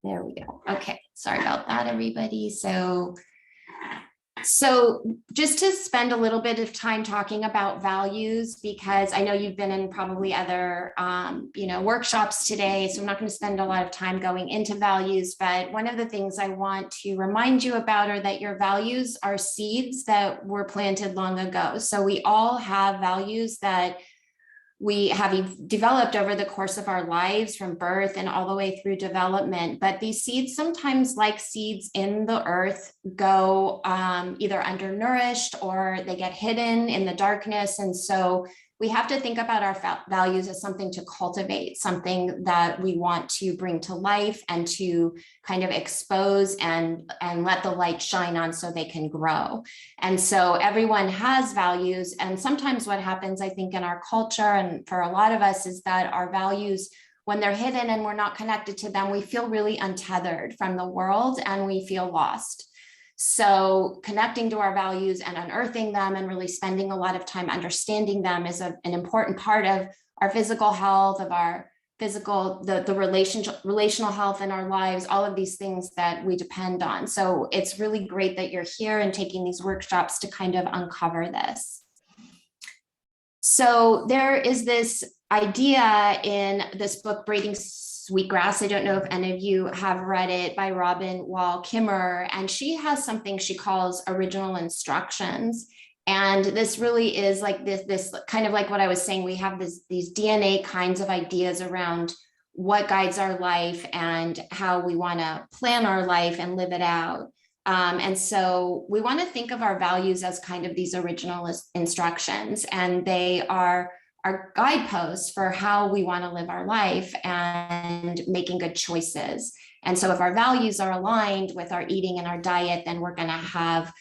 There we go. Okay, sorry about that, everybody. So just to spend a little bit of time talking about values, because I know you've been in probably other, workshops today, so I'm not going to spend a lot of time going into values, but one of the things I want to remind you about are that your values are seeds that were planted long ago. So we all have values that we have developed over the course of our lives from birth and all the way through development. But these seeds, sometimes like seeds in the earth, go either undernourished or they get hidden in the darkness. And so we have to think about our values as something to cultivate, something that we want to bring to life and to kind of expose and let the light shine on so they can grow. And so everyone has values. And sometimes what happens, I think, in our culture and for a lot of us is that our values, when they're hidden and we're not connected to them, we feel really untethered from the world and we feel lost. So connecting to our values and unearthing them and really spending a lot of time understanding them is an important part of our physical health, of our physical, the relational health in our lives, all of these things that we depend on. So it's really great that you're here and taking these workshops to kind of uncover this. So there is this idea in this book, Braiding Sweetgrass. I don't know if any of you have read it, by Robin Wall Kimmerer, and she has something she calls original instructions. And this really is like this kind of like what I was saying, we have these DNA kinds of ideas around what guides our life and how we want to plan our life and live it out. And so we want to think of our values as kind of these original instructions, and they are our guideposts for how we want to live our life and making good choices. And so if our values are aligned with our eating and our diet, then we're going to have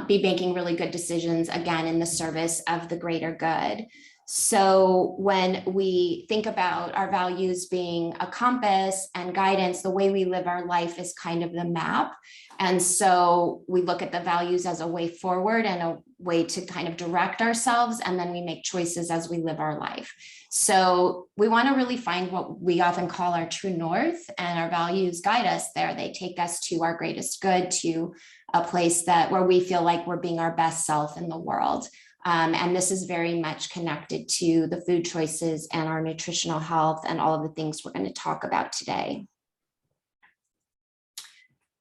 be making really good decisions, again, in the service of the greater good. So when we think about our values being a compass and guidance, the way we live our life is kind of the map. And so we look at the values as a way forward and a way to kind of direct ourselves, and then we make choices as we live our life. So we want to really find what we often call our true north, and our values guide us there. They take us to our greatest good, to a place where we feel like we're being our best self in the world. And this is very much connected to the food choices and our nutritional health and all of the things we're going to talk about today.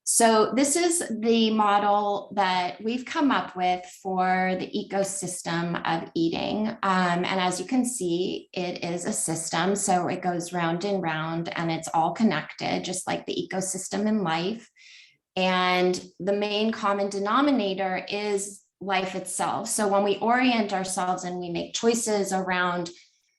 So this is the model that we've come up with for the ecosystem of eating. And as you can see, it is a system. So it goes round and round, and it's all connected, just like the ecosystem in life. And the main common denominator is life itself. So when we orient ourselves and we make choices around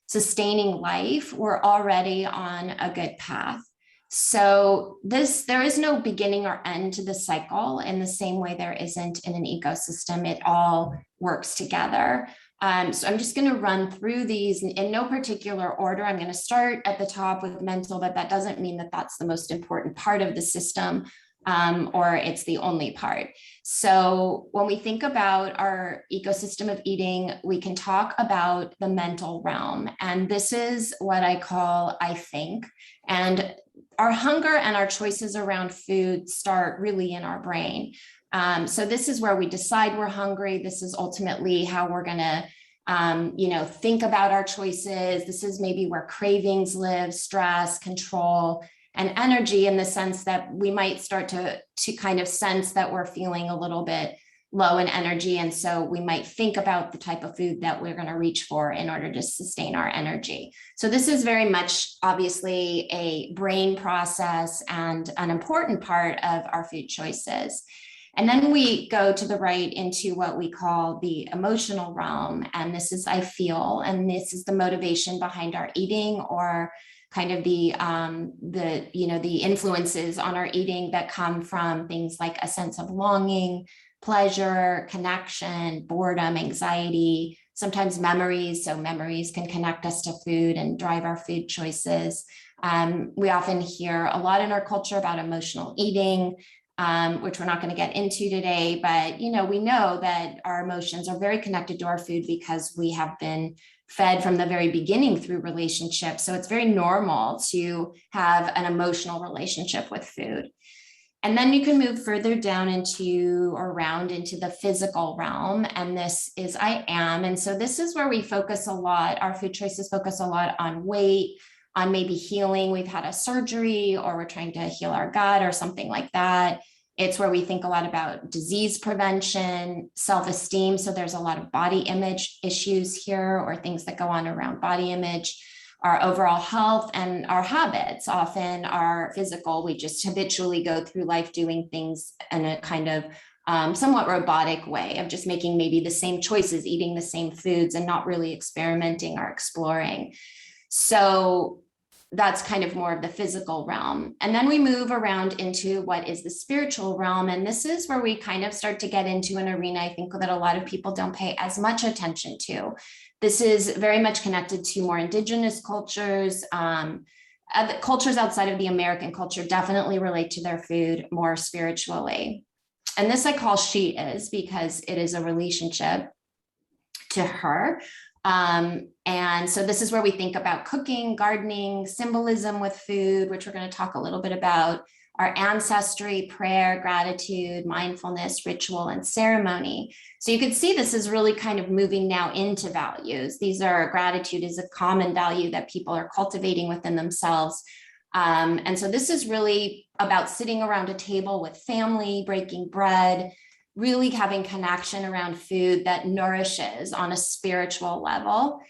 sustaining life, we're already on a good path. So there is no beginning or end to the cycle in the same way there isn't in an ecosystem. It all works together. So I'm just going to run through these in no particular order. I'm going to start at the top with mental, but that doesn't mean that that's the most important part of the system, or it's the only part. So when we think about our ecosystem of eating, we can talk about the mental realm. And this is what I call I think. And our hunger and our choices around food start really in our brain. So this is where we decide we're hungry. This is ultimately how we're going to think about our choices. This is maybe where cravings live, stress, control, and energy, in the sense that we might start to kind of sense that we're feeling a little bit low in energy. And so we might think about the type of food that we're going to reach for in order to sustain our energy. So this is very much obviously a brain process and an important part of our food choices. And then we go to the right into what we call the emotional realm. And this is I feel, and this is the motivation behind our eating, or kind of the influences on our eating that come from things like a sense of longing, pleasure, connection, boredom, anxiety, sometimes memories. So memories can connect us to food and drive our food choices. We often hear a lot in our culture about emotional eating, which we're not going to get into today, but we know that our emotions are very connected to our food because we have been fed from the very beginning through relationships. So it's very normal to have an emotional relationship with food. And then you can move further down into or around into the physical realm. And this is I am. And so this is where we focus a lot. Our food choices focus a lot on weight, on maybe healing. We've had a surgery or we're trying to heal our gut or something like that. It's where we think a lot about disease prevention, self-esteem. So there's a lot of body image issues here or things that go on around body image. Our overall health and our habits often are physical. We just habitually go through life doing things in a kind of somewhat robotic way of just making maybe the same choices, eating the same foods and not really experimenting or exploring. So that's kind of more of the physical realm. And then we move around into what is the spiritual realm. And this is where we kind of start to get into an arena, I think, that a lot of people don't pay as much attention to. This is very much connected to more indigenous cultures. Cultures outside of the American culture definitely relate to their food more spiritually. And this I call she is because it is a relationship to her. And so this is where we think about cooking, gardening, symbolism with food, which we're going to talk a little bit about, our ancestry, prayer, gratitude, mindfulness, ritual, and ceremony. So you can see this is really kind of moving now into values. These are gratitude is a common value that people are cultivating within themselves. And so this is really about sitting around a table with family, breaking bread, really having connection around food that nourishes on a spiritual level.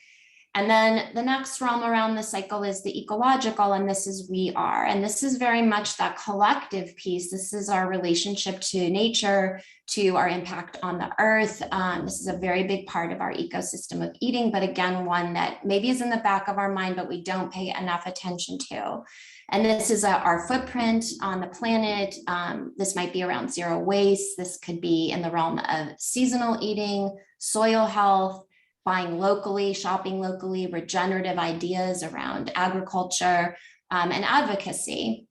And then the next realm around the cycle is the ecological, and this is we are. And this is very much that collective piece. This is our relationship to nature, to our impact on the earth. This is a very big part of our ecosystem of eating, but again, one that maybe is in the back of our mind, but we don't pay enough attention to. And this is our footprint on the planet. This might be around zero waste. This could be in the realm of seasonal eating, soil health, buying locally, shopping locally, regenerative ideas around agriculture and advocacy.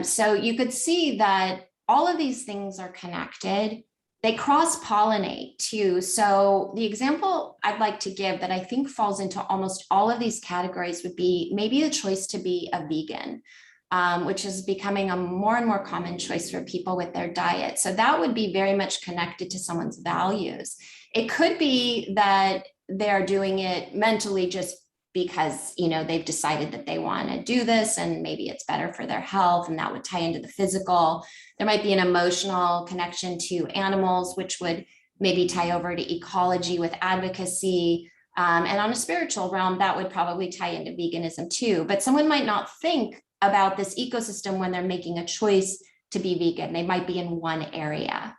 So you could see that all of these things are connected. They cross-pollinate too. So the example I'd like to give that I think falls into almost all of these categories would be maybe the choice to be a vegan, which is becoming a more and more common choice for people with their diet. So that would be very much connected to someone's values. It could be that they're doing it mentally just because, you know, they've decided that they want to do this and maybe it's better for their health, and that would tie into the physical. There might be an emotional connection to animals, which would maybe tie over to ecology with advocacy. And on a spiritual realm, that would probably tie into veganism too. But someone might not think about this ecosystem when they're making a choice to be vegan. They might be in one area.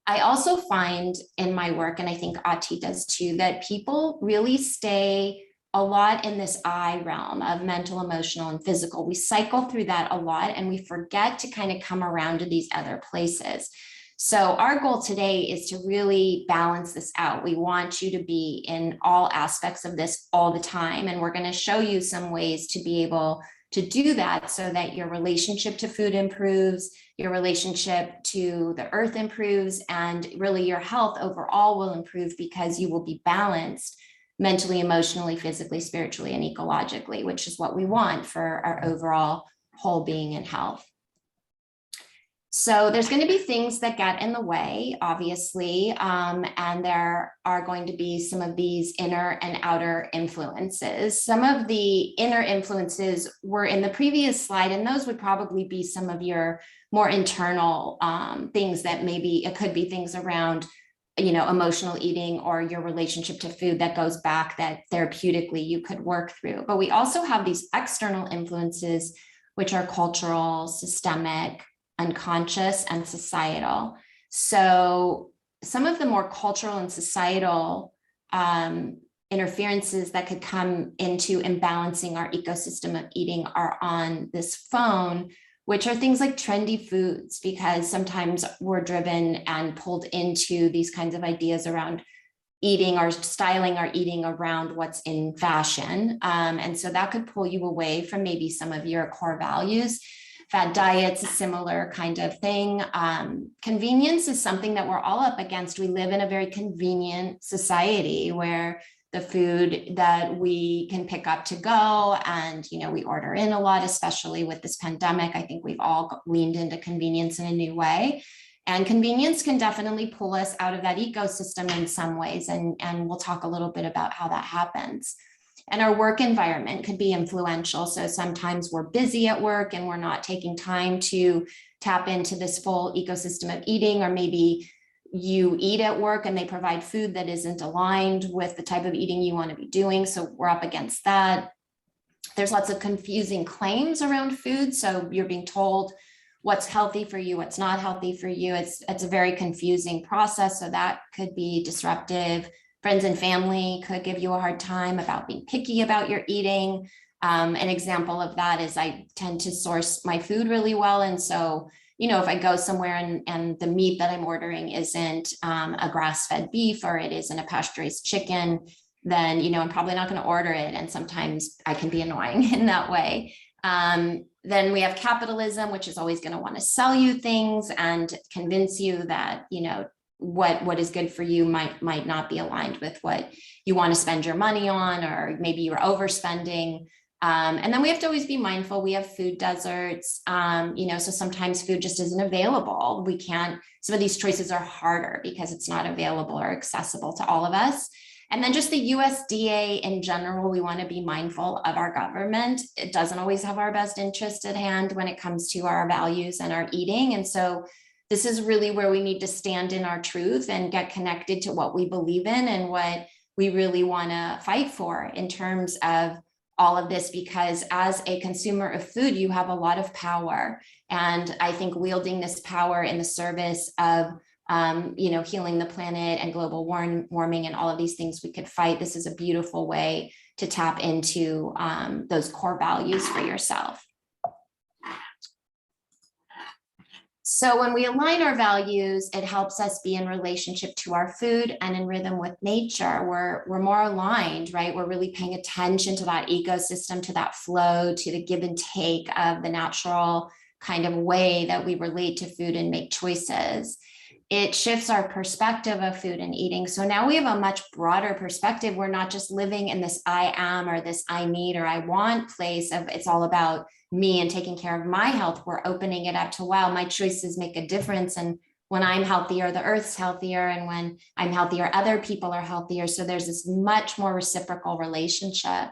I also find in my work, and I think Ati does too, that people really stay a lot in this I realm of mental, emotional, and physical. We cycle through that a lot and we forget to kind of come around to these other places. So our goal today is to really balance this out. We want you to be in all aspects of this all the time. And we're going to show you some ways to be able to do that so that your relationship to food improves, your relationship to the earth improves, and really your health overall will improve because you will be balanced mentally, emotionally, physically, spiritually, and ecologically, which is what we want for our overall whole being and health. So there's going to be things that get in the way, obviously, and there are going to be some of these inner and outer influences. Some of the inner influences were in the previous slide, and those would probably be some of your more internal things that maybe it could be things around, you know, emotional eating or your relationship to food that goes back that therapeutically you could work through. But we also have these external influences, which are cultural, systemic, unconscious, and societal. So some of the more cultural and societal interferences that could come into imbalancing our ecosystem of eating are on this phone, which are things like trendy foods, because sometimes we're driven and pulled into these kinds of ideas around eating or styling our eating around what's in fashion. And so that could pull you away from maybe some of your core values. Fad diets, a similar kind of thing. Convenience is something that we're all up against. We live in a very convenient society where the food that we can pick up to go. And, we order in a lot, especially with this pandemic. I think we've all leaned into convenience in a new way. And convenience can definitely pull us out of that ecosystem in some ways. And we'll talk a little bit about how that happens. And our work environment could be influential. So sometimes we're busy at work and we're not taking time to tap into this full ecosystem of eating, or maybe you eat at work and they provide food that isn't aligned with the type of eating you want to be doing. So we're up against that. There's lots of confusing claims around food. So you're being told what's healthy for you, what's not healthy for you. It's a very confusing process. So that could be disruptive. Friends and family could give you a hard time about being picky about your eating. An example of that is I tend to source my food really well. And so, if I go somewhere and the meat that I'm ordering isn't a grass-fed beef, or it isn't a pasture-raised chicken, then, I'm probably not going to order it. And sometimes I can be annoying in that way. Then we have capitalism, which is always going to want to sell you things and convince you that, what is good for you might not be aligned with what you want to spend your money on, or maybe you're overspending. And then we have to always be mindful. We have food deserts, so sometimes food just isn't available. Some of these choices are harder because it's not available or accessible to all of us. And then just the USDA in general, we want to be mindful of our government. It doesn't always have our best interest at hand when it comes to our values and our eating. And so this is really where we need to stand in our truth and get connected to what we believe in and what we really want to fight for in terms of all of this, because as a consumer of food, you have a lot of power. And I think wielding this power in the service of healing the planet and global warming and all of these things we could fight, this is a beautiful way to tap into those core values for yourself. So when we align our values, it helps us be in relationship to our food and in rhythm with nature. We're more aligned, right? We're really paying attention to that ecosystem, to that flow, to the give and take of the natural kind of way that we relate to food and make choices. It shifts our perspective of food and eating. So now we have a much broader perspective. We're not just living in this I am or this I need or I want place of it's all about me and taking care of my health. We're opening it up to, wow, my choices make a difference. And when I'm healthier, the earth's healthier. And when I'm healthier, other people are healthier. So there's this much more reciprocal relationship.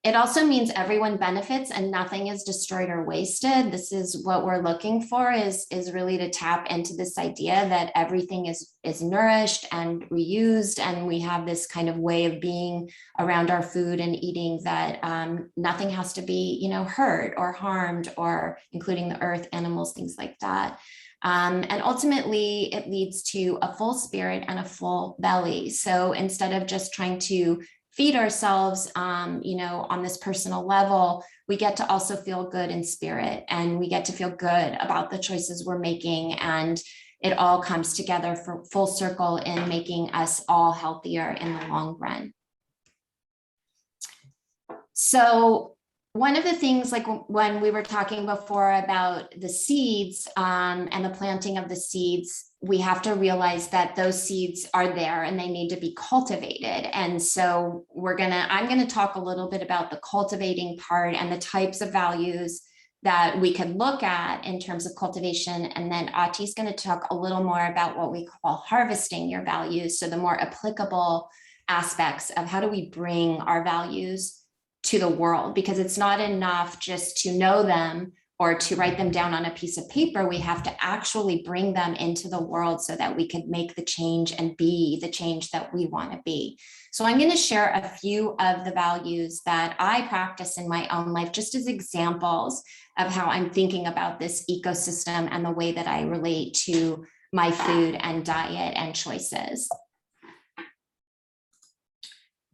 It also means everyone benefits and nothing is destroyed or wasted. This is what we're looking for, is really to tap into this idea that everything is nourished and reused. And we have this kind of way of being around our food and eating that nothing has to be, hurt or harmed, or including the earth, animals, things like that. And ultimately, it leads to a full spirit and a full belly. So instead of just trying to feed ourselves, on this personal level, we get to also feel good in spirit, and we get to feel good about the choices we're making. And it all comes together for full circle in making us all healthier in the long run. So one of the things, like when we were talking before about the seeds and the planting of the seeds, we have to realize that those seeds are there and they need to be cultivated. And so I'm going to talk a little bit about the cultivating part and the types of values that we could look at in terms of cultivation. And then Ati's going to talk a little more about what we call harvesting your values. So the more applicable aspects of how do we bring our values to the world, because it's not enough just to know them or to write them down on a piece of paper. We have to actually bring them into the world so that we can make the change and be the change that we want to be. So I'm going to share a few of the values that I practice in my own life, just as examples of how I'm thinking about this ecosystem and the way that I relate to my food and diet and choices.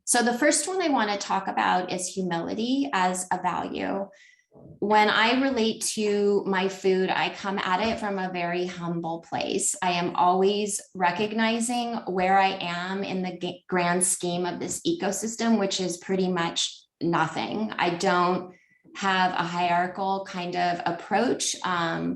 So the first one I want to talk about is humility as a value. When I relate to my food, I come at it from a very humble place. I am always recognizing where I am in the grand scheme of this ecosystem, which is pretty much nothing. I don't have a hierarchical kind of approach. I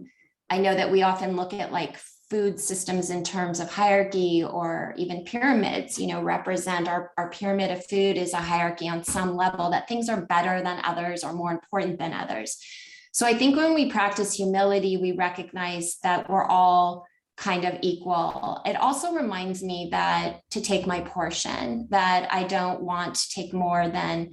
know that we often look at like food systems in terms of hierarchy or even pyramids, represent our pyramid of food is a hierarchy on some level, that things are better than others or more important than others. So I think when we practice humility, we recognize that we're all kind of equal. It also reminds me that to take my portion, that I don't want to take more than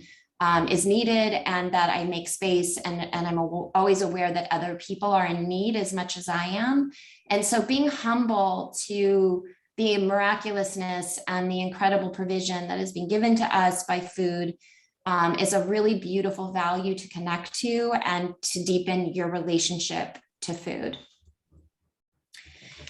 is needed, and that I make space, and I'm always aware that other people are in need as much as I am. And so being humble to the miraculousness and the incredible provision that has been given to us by food is a really beautiful value to connect to and to deepen your relationship to food.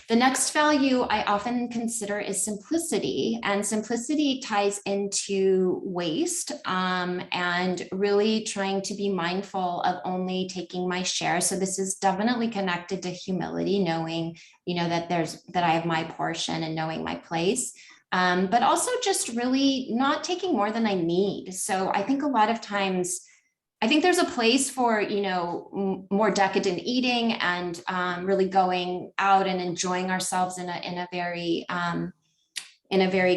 The next value I often consider is simplicity, and simplicity ties into waste and really trying to be mindful of only taking my share. So this is definitely connected to humility, knowing, that I have my portion and knowing my place. But also just really not taking more than I need. So I think a lot of times, I think there's a place for, more decadent eating and really going out and enjoying ourselves in a very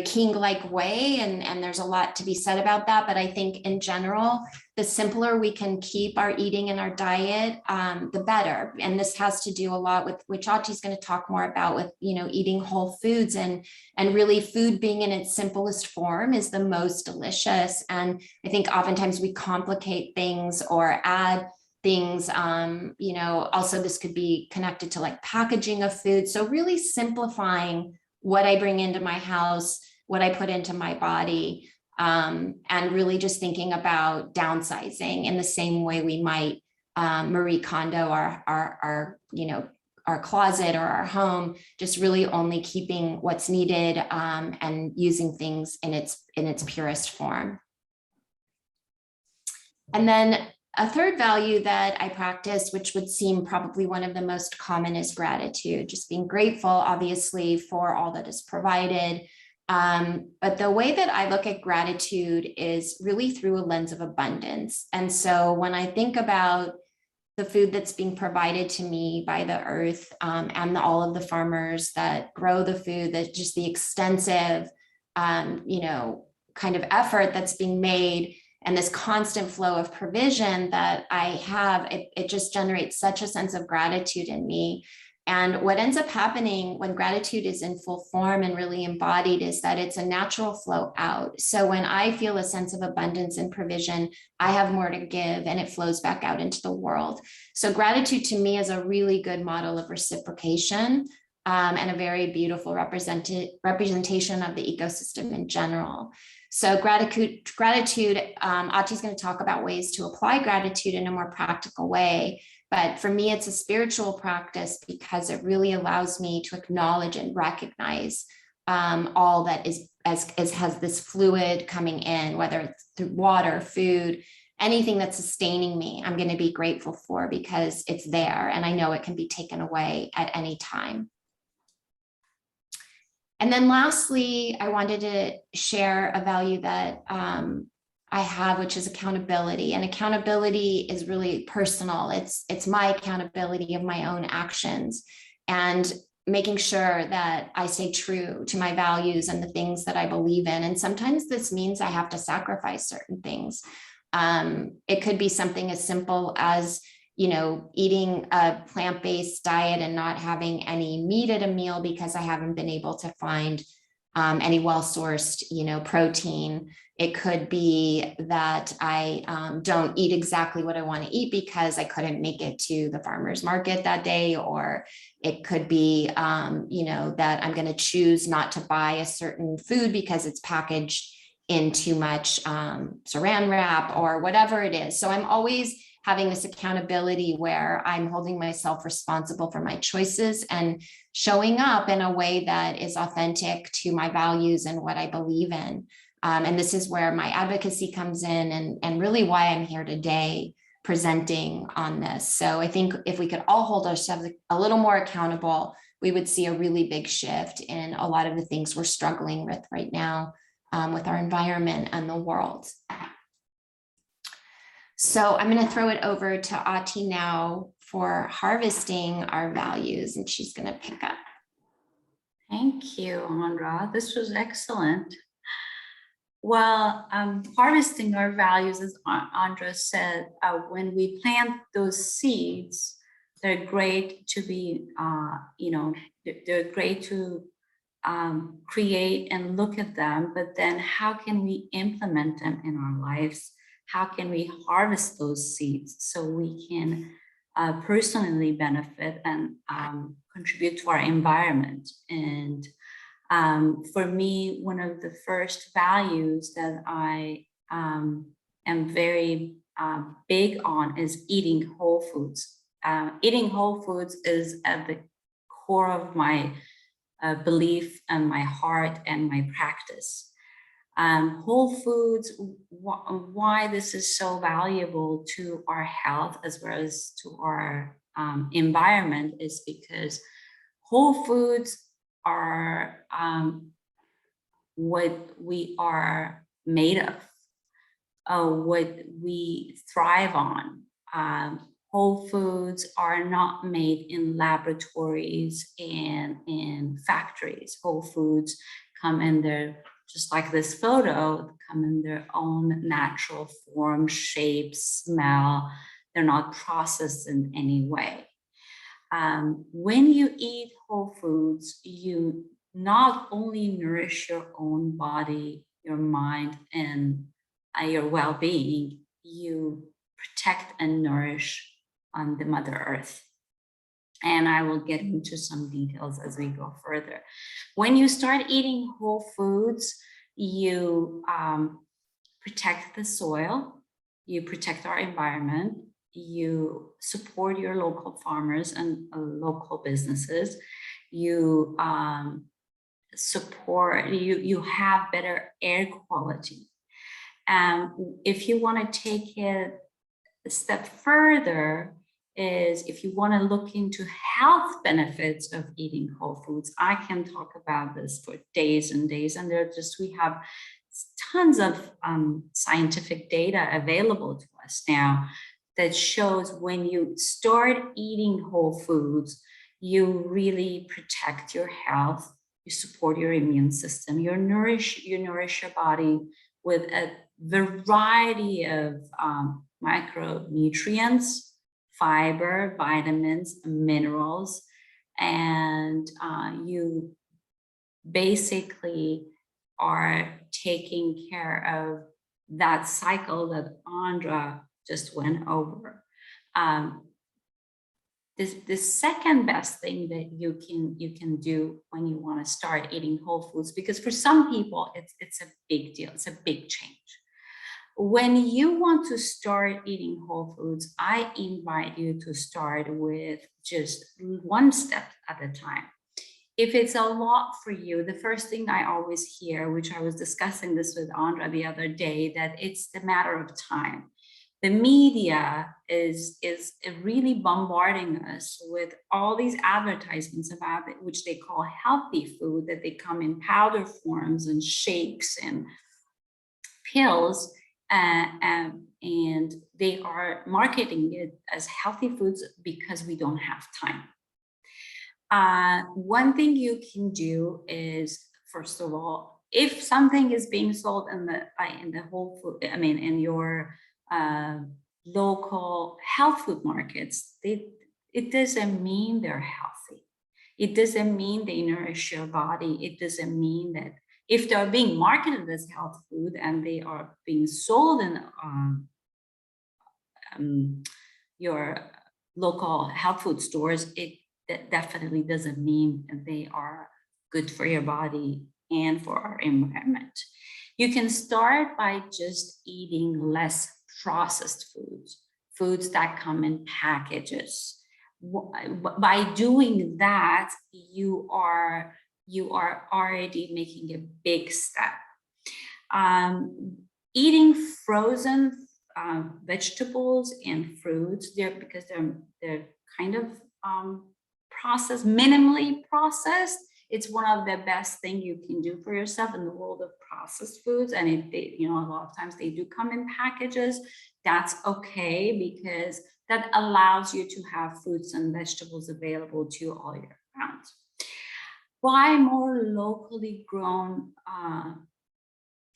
king-like way. And there's a lot to be said about that. But I think in general, the simpler we can keep our eating and our diet, the better. And this has to do a lot with, which Ati's going to talk more about, with, eating whole foods, and really food being in its simplest form is the most delicious. And I think oftentimes we complicate things or add things, also this could be connected to like packaging of food. So really simplifying what I bring into my house, what I put into my body, and really just thinking about downsizing in the same way we might Marie Kondo our closet or our home, just really only keeping what's needed and using things in its purest form. And then a third value that I practice, which would seem probably one of the most common, is gratitude, just being grateful, obviously, for all that is provided. But the way that I look at gratitude is really through a lens of abundance. And so when I think about the food that's being provided to me by the earth and all of the farmers that grow the food, that just the extensive, kind of effort that's being made, and this constant flow of provision that I have, it just generates such a sense of gratitude in me. And what ends up happening when gratitude is in full form and really embodied is that it's a natural flow out. So when I feel a sense of abundance and provision, I have more to give, and it flows back out into the world. So gratitude to me is a really good model of reciprocation and a very beautiful representation of the ecosystem in general. So gratitude, Ati's going to talk about ways to apply gratitude in a more practical way. But for me, it's a spiritual practice because it really allows me to acknowledge and recognize all that has this fluid coming in, whether it's through water, food, anything that's sustaining me. I'm going to be grateful for because it's there, and I know it can be taken away at any time. And then lastly, I wanted to share a value that I have, which is accountability. And accountability is really personal. It's my accountability of my own actions and making sure that I stay true to my values and the things that I believe in. And sometimes this means I have to sacrifice certain things. It could be something as simple as eating a plant-based diet and not having any meat at a meal because I haven't been able to find any well-sourced, protein. It could be that I don't eat exactly what I want to eat because I couldn't make it to the farmer's market that day. Or it could be, that I'm going to choose not to buy a certain food because it's packaged in too much saran wrap or whatever it is. So I'm always having this accountability where I'm holding myself responsible for my choices and showing up in a way that is authentic to my values and what I believe in. And this is where my advocacy comes in and really why I'm here today presenting on this. So I think if we could all hold ourselves a little more accountable, we would see a really big shift in a lot of the things we're struggling with right now with our environment and the world. So I'm going to throw it over to Ati now for harvesting our values, and she's going to pick up. Thank you, Andra. This was excellent. Well, harvesting our values, as Andra said, when we plant those seeds, they're great to be, they're great to create and look at them, but then how can we implement them in our lives? How can we harvest those seeds so we can personally benefit and contribute to our environment? And for me, one of the first values that I am very big on is eating whole foods. Eating whole foods is at the core of my belief and my heart and my practice. Whole foods, why this is so valuable to our health as well as to our environment is because whole foods are what we are made of, what we thrive on. Whole foods are not made in laboratories and in factories. Whole foods come in their, just like this photo, come in their own natural form, shape, smell. They're not processed in any way. When you eat whole foods, you not only nourish your own body, your mind, and your well-being, you protect and nourish the Mother Earth. And I will get into some details as we go further. When you start eating whole foods, you protect the soil, you protect our environment, you support your local farmers and local businesses, you you have better air quality. If you want to take it a step further, is if you want to look into health benefits of eating whole foods, I can talk about this for days and days. And we have tons of scientific data available to us now that shows when you start eating whole foods, you really protect your health, you support your immune system, you nourish your body with a variety of micronutrients, fiber, vitamins, minerals, and you basically are taking care of that cycle that Andra just went over. The second best thing that you can do when you want to start eating whole foods, because for some people it's a big deal, it's a big change. When you want to start eating whole foods, I invite you to start with just one step at a time. If it's a lot for you, the first thing I always hear, which I was discussing this with Andra the other day, that it's the matter of time. The media is really bombarding us with all these advertisements about it, which they call healthy food, that they come in powder forms and shakes and pills, and they are marketing it as healthy foods because we don't have time. One thing you can do is, first of all, if something is being sold in the whole food, in your local health food markets, it doesn't mean they're healthy. It doesn't mean they nourish your body. It doesn't mean that if they're being marketed as health food and they are being sold in your local health food stores, that definitely doesn't mean that they are good for your body and for our environment. You can start by just eating less processed foods that come in packages. By doing that, you are already making a big step. Eating frozen vegetables and fruits, because they're kind of processed, minimally processed. It's one of the best things you can do for yourself in the world of processed foods. And a lot of times they do come in packages. That's okay, because that allows you to have fruits and vegetables available to you all year round. buy more locally grown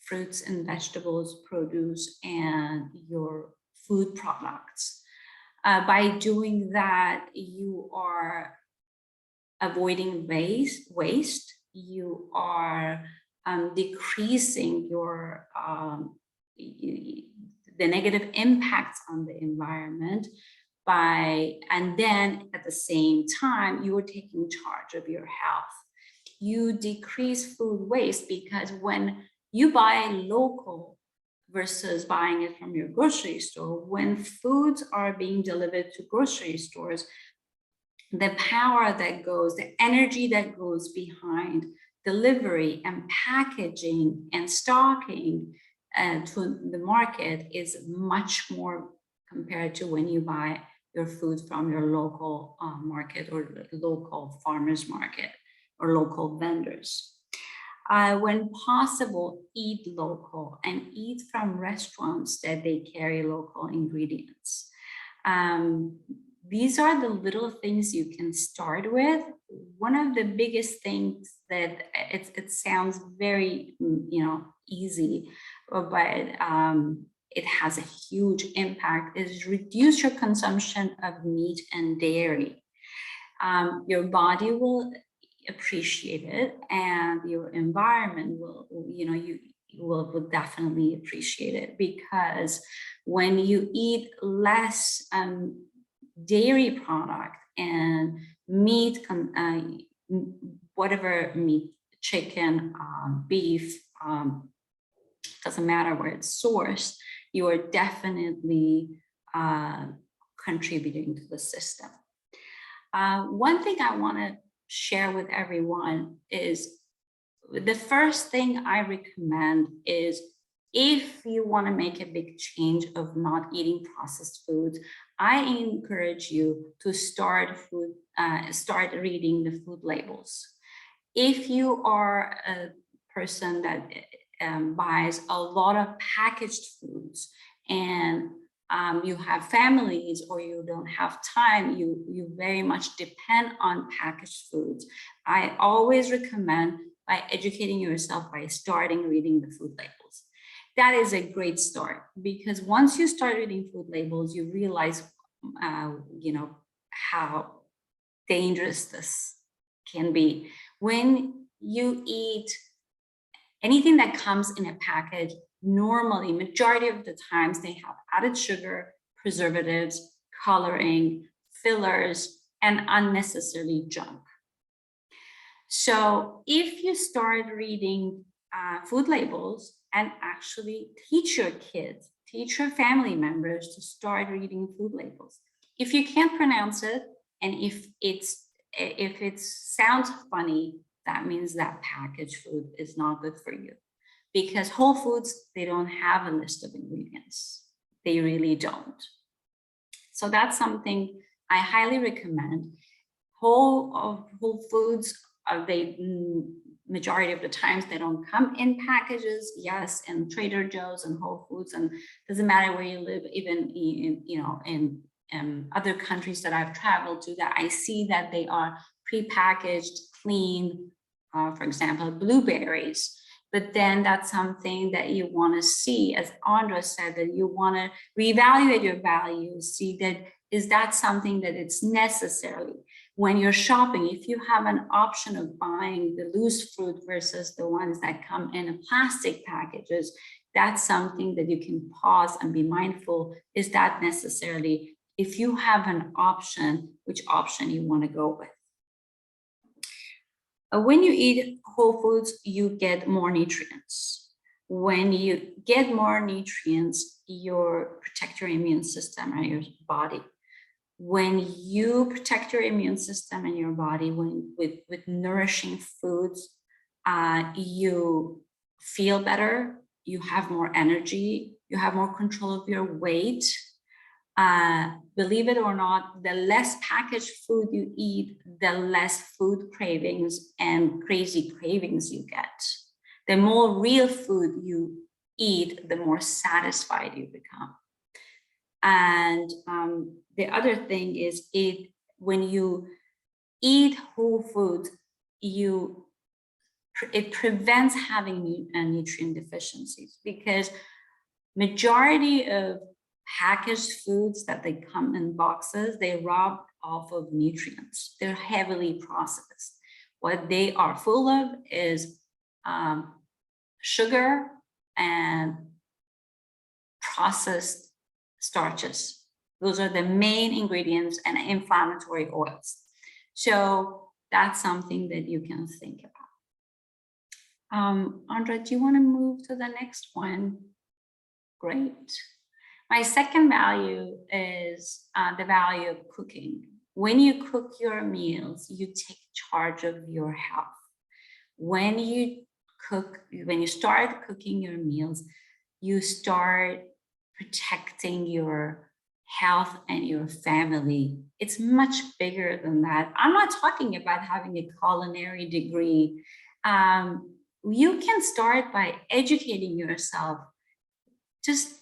fruits and vegetables, produce, and your food products. By doing that, you are avoiding waste. You are decreasing your the negative impacts on the environment and then at the same time, you are taking charge of your health. You decrease food waste because when you buy local versus buying it from your grocery store, when foods are being delivered to grocery stores, the power that goes, the energy that goes behind delivery and packaging and stocking to the market is much more compared to when you buy your food from your local market or local farmers market or local vendors. When possible, eat local and eat from restaurants that they carry local ingredients. These are the little things you can start with. One of the biggest things that it sounds very, easy, but it has a huge impact is reduce your consumption of meat and dairy. Your body will appreciate it, and your environment will, you will definitely appreciate it, because when you eat less dairy product and meat, whatever meat, chicken, beef, doesn't matter where it's sourced, you are definitely contributing to the system. One thing I want to share with everyone is the first thing I recommend is, if you want to make a big change of not eating processed foods, I encourage you to start reading the food labels. If you are a person that buys a lot of packaged foods and you have families or you don't have time, you very much depend on packaged foods, I always recommend by educating yourself by starting reading the food labels. That is a great start, because once you start reading food labels, you realize, how dangerous this can be. When you eat anything that comes in a package, normally, majority of the times, they have added sugar, preservatives, coloring, fillers, and unnecessarily junk. So if you start reading food labels and actually teach your kids, teach your family members to start reading food labels. If you can't pronounce it, and if it sounds funny, that means that packaged food is not good for you. Because Whole Foods, they don't have a list of ingredients. They really don't. So that's something I highly recommend. Whole Foods, majority of the times they don't come in packages. Yes, in Trader Joe's and Whole Foods, and doesn't matter where you live, even in other countries that I've traveled to, that I see that they are prepackaged, clean. For example, blueberries. But then that's something that you want to see, as Andra said, that you want to reevaluate your values, see that is that something that it's necessarily. When you're shopping, if you have an option of buying the loose fruit versus the ones that come in plastic packages, that's something that you can pause and be mindful. Is that necessarily, if you have an option, which option you want to go with? When you eat whole foods, you get more nutrients. When you get more nutrients, you protect your immune system and your body. When you protect your immune system and your body with nourishing foods, you feel better, you have more energy, you have more control of your weight. Believe it or not, the less packaged food you eat, the less food cravings and crazy cravings you get. The more real food you eat, the more satisfied you become. And the other thing is, when you eat whole foods, it prevents having nutrient deficiencies, because majority of packaged foods that they come in boxes, they rob off of nutrients. They're heavily processed. What they are full of is sugar and processed starches. Those are the main ingredients, and inflammatory oils. So that's something that you can think about. Andra, do you want to move to the next one? Great. My second value is the value of cooking. When you cook your meals, you take charge of your health. When you start cooking your meals, you start protecting your health and your family. It's much bigger than that. I'm not talking about having a culinary degree. You can start by educating yourself, just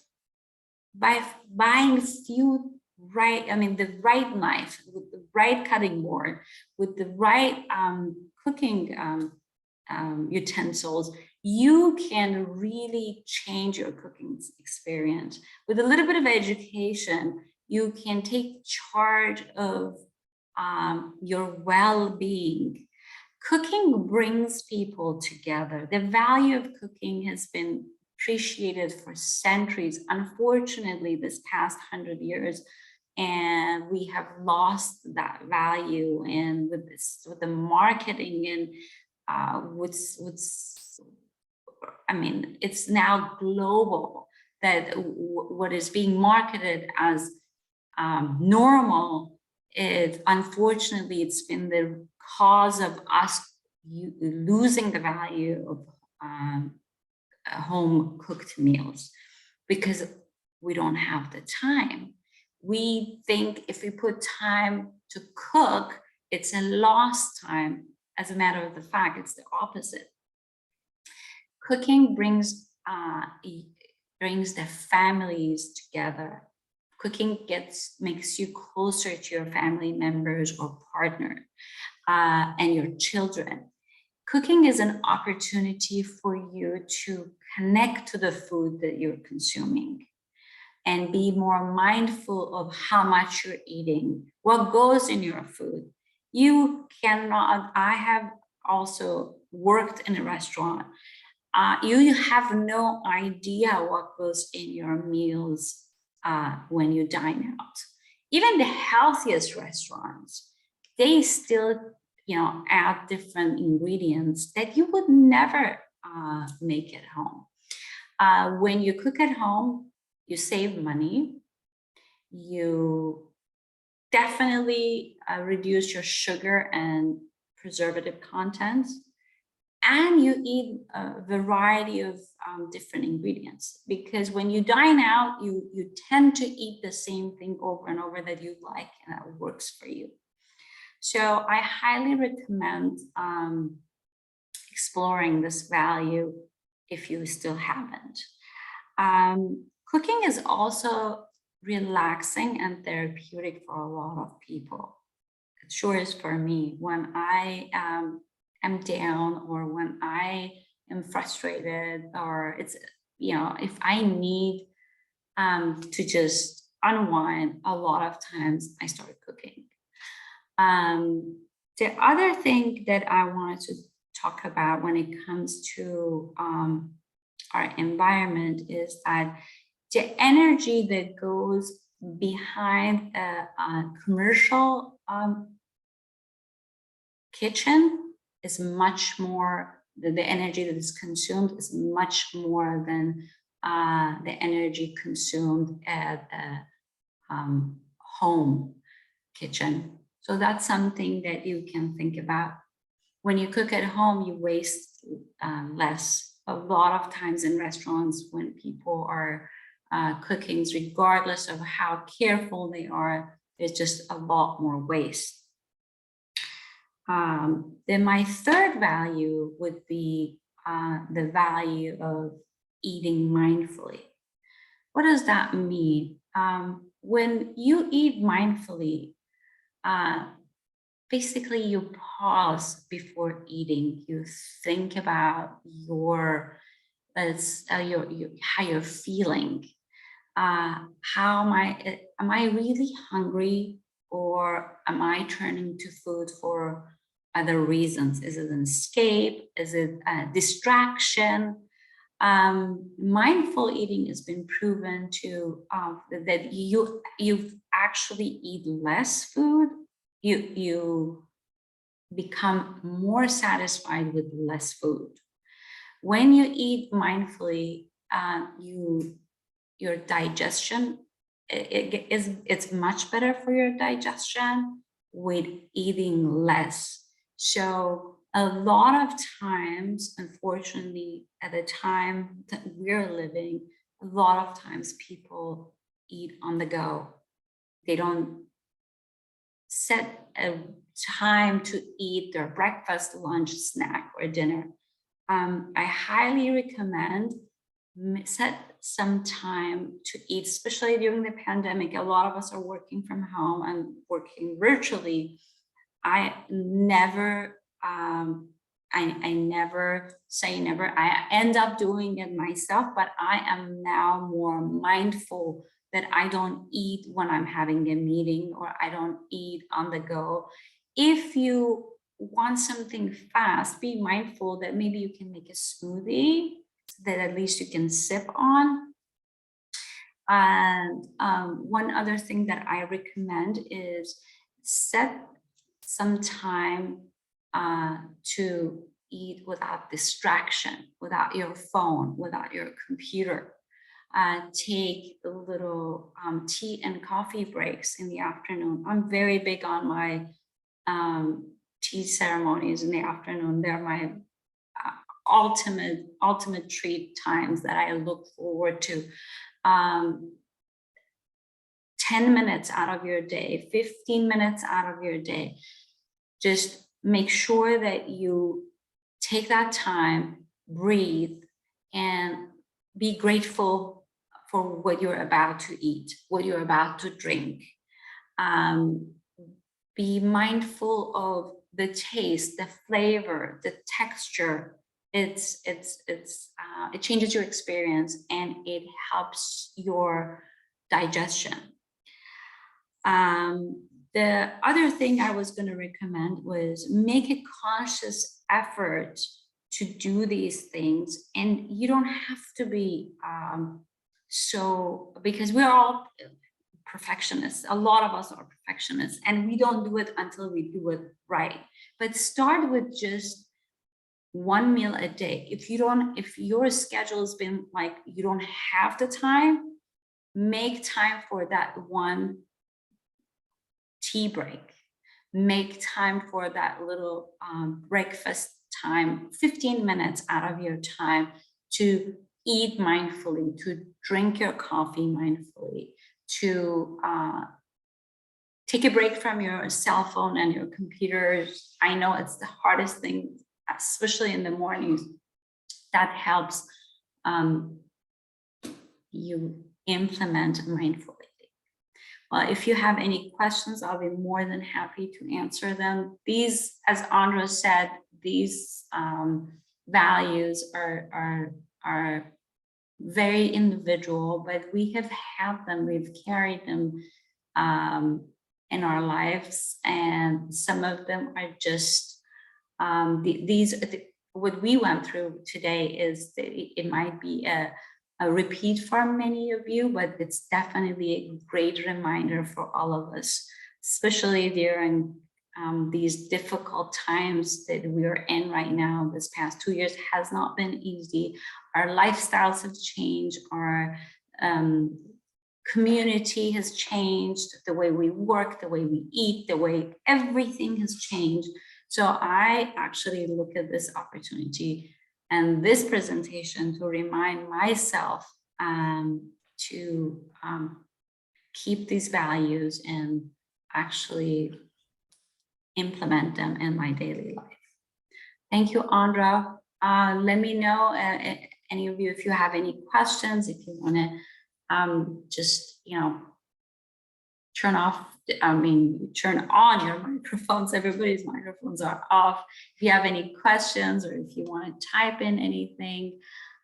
by buying the right knife, with the right cutting board, with the right cooking utensils. You can really change your cooking experience. With a little bit of education, you can take charge of your well-being. Cooking brings people together. The value of cooking has been appreciated for centuries. Unfortunately, this past 100 years, and we have lost that value. And with the marketing and it's now global, that what is being marketed as normal is, unfortunately, it's been the cause of us losing the value of home cooked meals, because we don't have the time. We think if we put time to cook, it's a lost time. As a matter of the fact, it's the opposite. Cooking brings the families together. Cooking makes you closer to your family members or partner and your children. Cooking is an opportunity for you to connect to the food that you're consuming and be more mindful of how much you're eating, what goes in your food. I have also worked in a restaurant. You have no idea what goes in your meals when you dine out. Even the healthiest restaurants, they still add different ingredients that you would never make at home. When you cook at home, you save money. You definitely reduce your sugar and preservative contents, and you eat a variety of different ingredients, because when you dine out, you tend to eat the same thing over and over that you like and that works for you. So I highly recommend exploring this value if you still haven't. Cooking is also relaxing and therapeutic for a lot of people. It sure is for me. When I am down, or when I am frustrated, or if I need to just unwind, a lot of times I start cooking. The other thing that I wanted to talk about when it comes to our environment is that the energy that goes behind a commercial kitchen is much more, the energy that is consumed is much more than the energy consumed at a home kitchen. So that's something that you can think about. When you cook at home, you waste less. A lot of times in restaurants, when people are cooking, regardless of how careful they are, there's just a lot more waste. Then my third value would be the value of eating mindfully. What does that mean? When you eat mindfully, basically you pause before eating. You think about your how you're feeling. How am I really hungry, or am I turning to food for other reasons? Is it an escape? Is it a distraction? Mindful eating has been proven to that you actually eat less food. You become more satisfied with less food. When you eat mindfully, your digestion it's much better for your digestion with eating less. So a lot of times, unfortunately, at the time that we're living, a lot of times people eat on the go. They don't set a time to eat their breakfast, lunch, snack, or dinner. I highly recommend set some time to eat, especially during the pandemic. A lot of us are working from home and working virtually. I never say never. I end up doing it myself, but I am now more mindful that I don't eat when I'm having a meeting, or I don't eat on the go. If you want something fast, be mindful that maybe you can make a smoothie that at least you can sip on. And one other thing that I recommend is set some time to eat without distraction, without your phone, without your computer. Take a little tea and coffee breaks in the afternoon. I'm very big on my tea ceremonies in the afternoon. They're my ultimate treat times that I look forward to. 10 minutes out of your day, 15 minutes out of your day, just make sure that you take that time, breathe, and be grateful for what you're about to eat, what you're about to drink. Be mindful of the taste, the flavor, the texture. It changes your experience, and it helps your digestion. The other thing I was going to recommend was make a conscious effort to do these things. And you don't have to be because we're all perfectionists. A lot of us are perfectionists, and we don't do it until we do it right. But start with just one meal a day. If your schedule has been like you don't have the time, make time for that one tea break. Make time for that little breakfast time, 15 minutes out of your time to eat mindfully, to drink your coffee mindfully, to take a break from your cell phone and your computers. I know it's the hardest thing, especially in the mornings. That helps you implement mindfully. Well, if you have any questions, I'll be more than happy to answer them. These, as Andra said, these values are very individual, but we have had them, we've carried them in our lives, and some of them are just what we went through today is it might be a repeat for many of you, but it's definitely a great reminder for all of us, especially during these difficult times that we're in right now. This past 2 years has not been easy. Our lifestyles have changed. Our community has changed. The way we work, the way we eat, the way everything has changed. So I actually look at this opportunity and this presentation to remind myself to keep these values and actually implement them in my daily life. Thank you, Andra. Let me know, any of you, if you have any questions, if you want to just, turn off I mean, you turn on your microphones, everybody's microphones are off. If you have any questions or if you want to type in anything,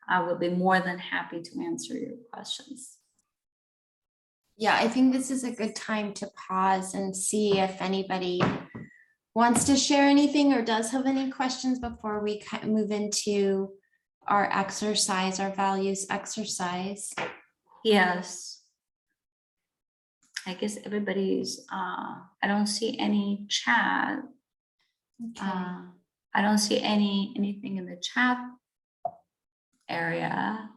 I will be more than happy to answer your questions. Yeah, I think this is a good time to pause and see if anybody wants to share anything or does have any questions before we move into our exercise, our values exercise. Yes. I guess everybody's, I don't see any chat. Okay. I don't see anything in the chat area.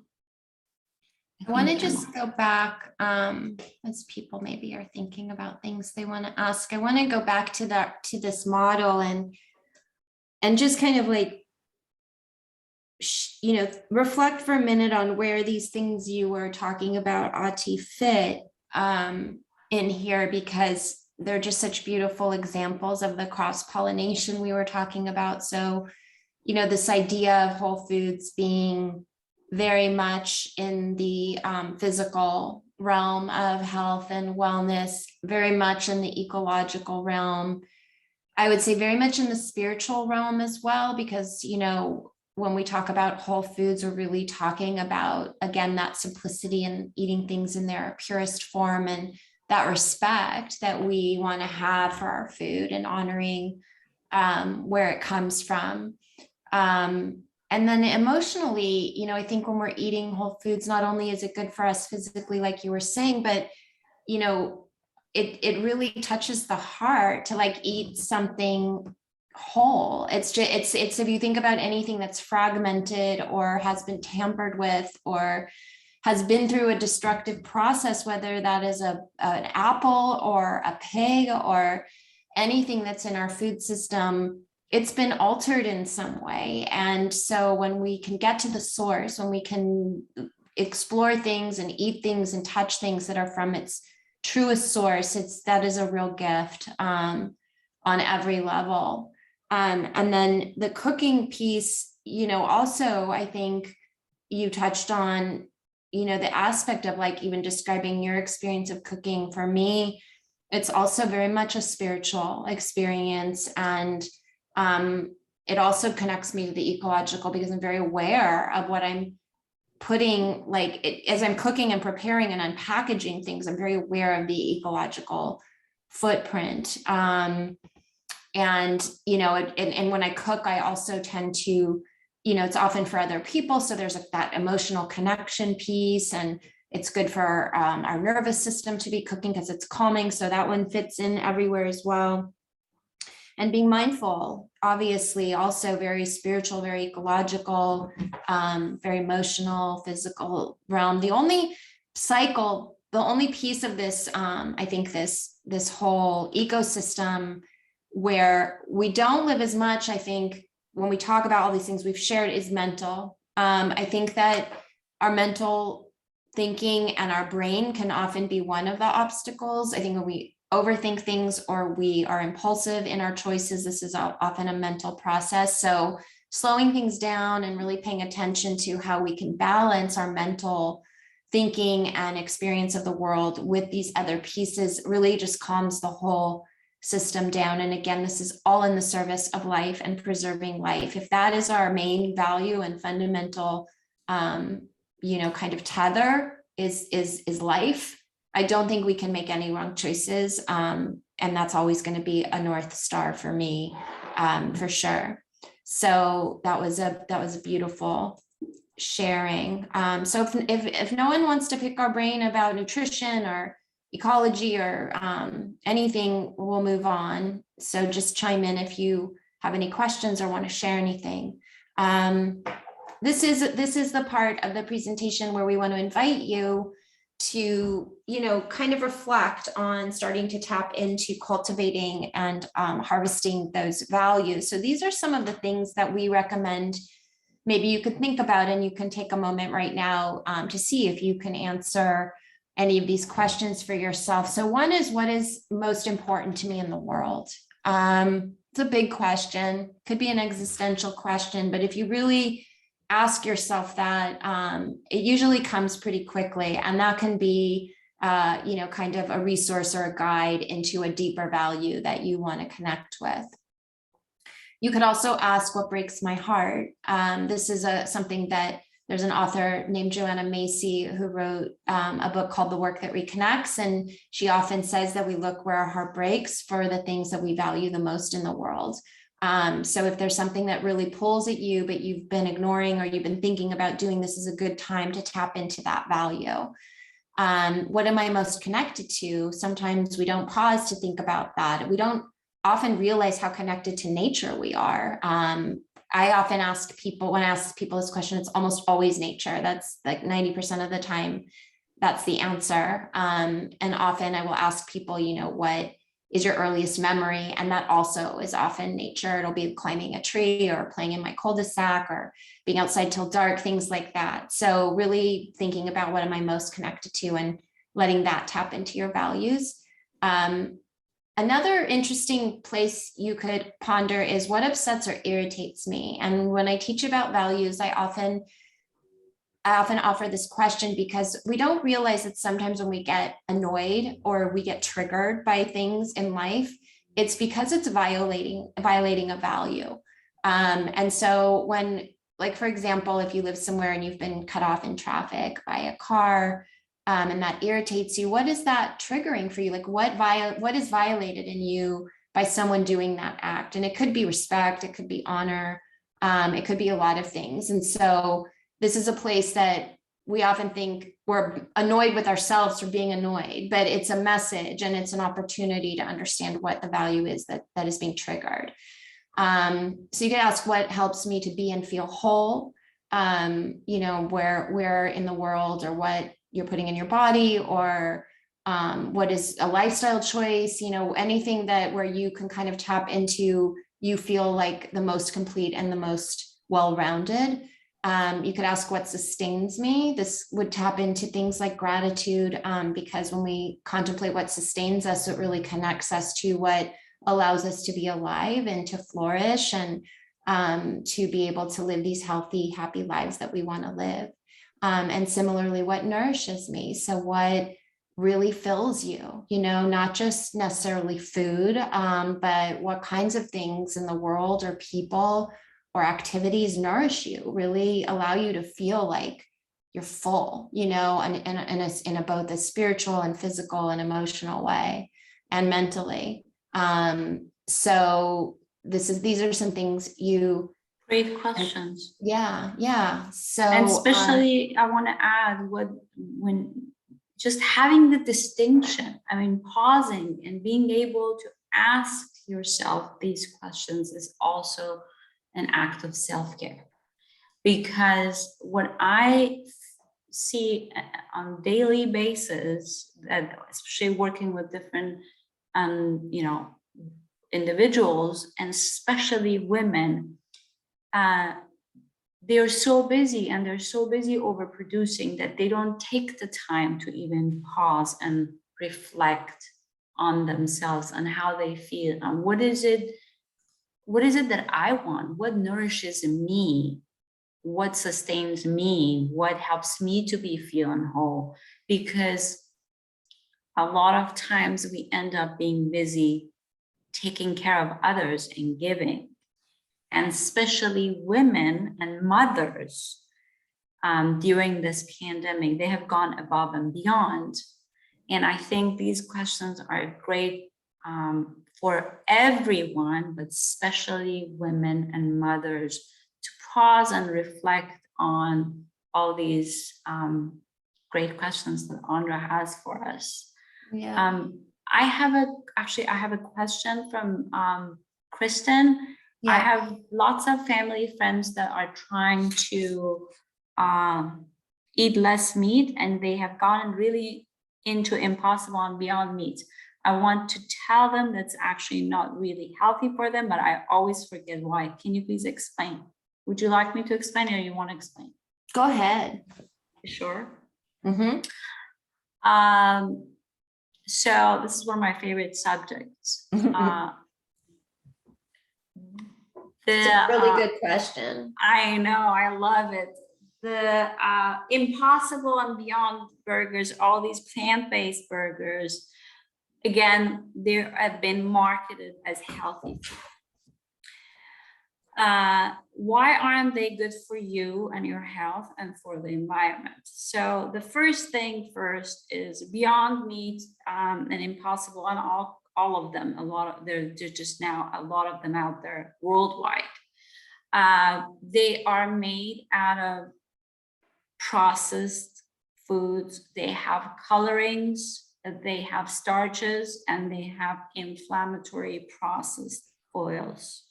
I want to just go back as people maybe are thinking about things they want to ask. I want to go back to this model and just kind of like, you know, reflect for a minute on where these things you were talking about, Ati, fit in here, because they're just such beautiful examples of the cross-pollination we were talking about. So, you know, this idea of whole foods being very much in the physical realm of health and wellness, very much in the ecological realm. I would say very much in the spiritual realm as well, because, you know, when we talk about whole foods, we're really talking about, again, that simplicity and eating things in their purest form and that respect that we want to have for our food and honoring where it comes from. And then emotionally, you know, I think when we're eating whole foods, not only is it good for us physically, like you were saying, but, you know, it really touches the heart to like eat something whole. It's just, it's, if you think about anything that's fragmented or has been tampered with or has been through a destructive process, whether that is an apple or a pig or anything that's in our food system, it's been altered in some way. And so when we can get to the source, when we can explore things and eat things and touch things that are from its truest source, that is a real gift on every level. And then the cooking piece, you know, also, I think you touched on, you know, the aspect of like even describing your experience of cooking. For me, it's also very much a spiritual experience. And it also connects me to the ecological because I'm very aware of what I'm putting, like as I'm cooking and preparing and unpackaging things, I'm very aware of the ecological footprint. And, you know, and when I cook, I also tend to, you know, it's often for other people. So there's that emotional connection piece, and it's good for our nervous system to be cooking because it's calming. So that one fits in everywhere as well. And being mindful, obviously, also very spiritual, very ecological, very emotional, physical realm. The only cycle, the only piece of this, I think this whole ecosystem where we don't live as much, I think, when we talk about all these things we've shared, is mental. I think that our mental thinking and our brain can often be one of the obstacles. I think when we overthink things or we are impulsive in our choices, this is often a mental process. So slowing things down and really paying attention to how we can balance our mental thinking and experience of the world with these other pieces really just calms the whole system down. And again, this is all in the service of life and preserving life. If that is our main value and fundamental, you know, kind of tether is life, I don't think we can make any wrong choices. And that's always going to be a North Star for me, for sure. So that was a beautiful sharing. So if no one wants to pick our brain about nutrition or ecology or anything, we'll move on. So just chime in if you have any questions or want to share anything. This is the part of the presentation where we want to invite you to, you know, kind of reflect on starting to tap into cultivating and harvesting those values. So these are some of the things that we recommend maybe you could think about, and you can take a moment right now to see if you can answer any of these questions for yourself. So one is, what is most important to me in the world? It's a big question, could be an existential question, but if you really ask yourself that, it usually comes pretty quickly. And that can be kind of a resource or a guide into a deeper value that you want to connect with. You could also ask, what breaks my heart? This is something that there's an author named Joanna Macy who wrote a book called The Work That Reconnects. And she often says that we look where our heart breaks for the things that we value the most in the world. So if there's something that really pulls at you, but you've been ignoring or you've been thinking about doing, this is a good time to tap into that value. What am I most connected to? Sometimes we don't pause to think about that. We don't often realize how connected to nature we are. I often ask people, when I ask people this question, it's almost always nature. That's like 90% of the time, that's the answer. And often I will ask people, what is your earliest memory? And that also is often nature. It'll be climbing a tree or playing in my cul-de-sac or being outside till dark, things like that. So really thinking about what am I most connected to and letting that tap into your values. Another interesting place you could ponder is what upsets or irritates me. And when I teach about values, I often offer this question because we don't realize that sometimes when we get annoyed or we get triggered by things in life, it's because it's violating a value. And so when, like, for example, if you live somewhere and you've been cut off in traffic by a car, and that irritates you, what is that triggering for you? Like what is violated in you by someone doing that act? And it could be respect, it could be honor, it could be a lot of things. And so this is a place that we often think we're annoyed with ourselves for being annoyed, but it's a message and it's an opportunity to understand what the value is that is being triggered. So you could ask, what helps me to be and feel whole? Where in the world, or what you're putting in your body, or what is a lifestyle choice, anything where you can kind of tap into, you feel like the most complete and the most well-rounded. You could ask, what sustains me? This would tap into things like gratitude, because when we contemplate what sustains us, it really connects us to what allows us to be alive and to flourish and to be able to live these healthy, happy lives that we want to live. And similarly, what nourishes me? So what really fills you, not just necessarily food, but what kinds of things in the world or people or activities nourish you, really allow you to feel like you're full, and in a both a spiritual and physical and emotional way and mentally. So these are some things you. Great questions. Yeah. So, and especially I want to add when just having the distinction, pausing and being able to ask yourself these questions is also an act of self-care. Because what I see on daily basis, that especially working with different individuals, and especially women, they're so busy and they're so busy overproducing that they don't take the time to even pause and reflect on themselves and how they feel and what is it that I want, what nourishes me, what sustains me, what helps me to be feeling whole. Because a lot of times we end up being busy taking care of others and giving. And especially women and mothers during this pandemic, they have gone above and beyond. And I think these questions are great for everyone, but especially women and mothers, to pause and reflect on all these great questions that Andra has for us. Yeah. I have a question from Kristen. Yeah. I have lots of family friends that are trying to eat less meat, and they have gotten really into Impossible and Beyond Meat. I want to tell them that's actually not really healthy for them, but I always forget why. Can you please explain? Would you like me to explain, or you want to explain? Go ahead. Sure. Mm-hmm. So this is one of my favorite subjects. It's a really good question. I know, I love it. the Impossible and Beyond burgers, all these plant-based burgers, again, they have been marketed as healthy. Why aren't they good for you and your health and for the environment? So the first thing first is Beyond Meat and Impossible, and all of them, there's just now a lot of them out there worldwide. They are made out of processed foods. They have colorings, they have starches, and they have inflammatory processed oils.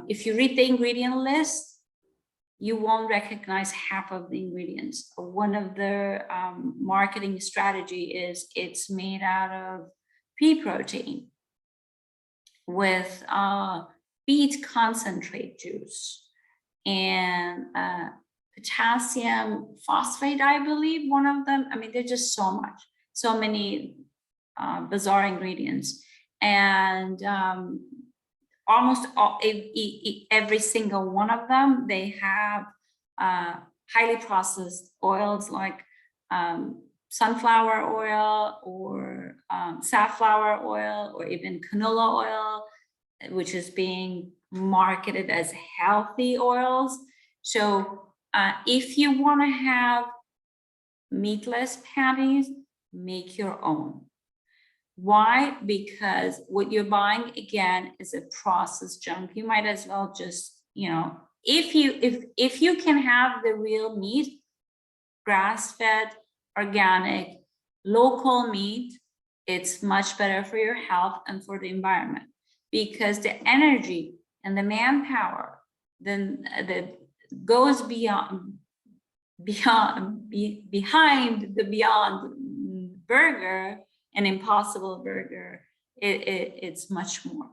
If you read the ingredient list, you won't recognize half of the ingredients. One of their marketing strategy is it's made out of pea protein with beet concentrate juice and potassium phosphate, I believe, one of them. I mean, there's just so many bizarre ingredients. And almost every single one of them, they have highly processed oils like sunflower oil or safflower oil or even canola oil, which is being marketed as healthy oils. So if you want to have meatless patties, make your own. Why? Because what you're buying, again, is a processed junk. You might as well just, if you can have the real meat, grass-fed, organic, local meat, it's much better for your health and for the environment, because the energy and the manpower then that goes behind the Beyond Burger, an Impossible Burger, it's much more.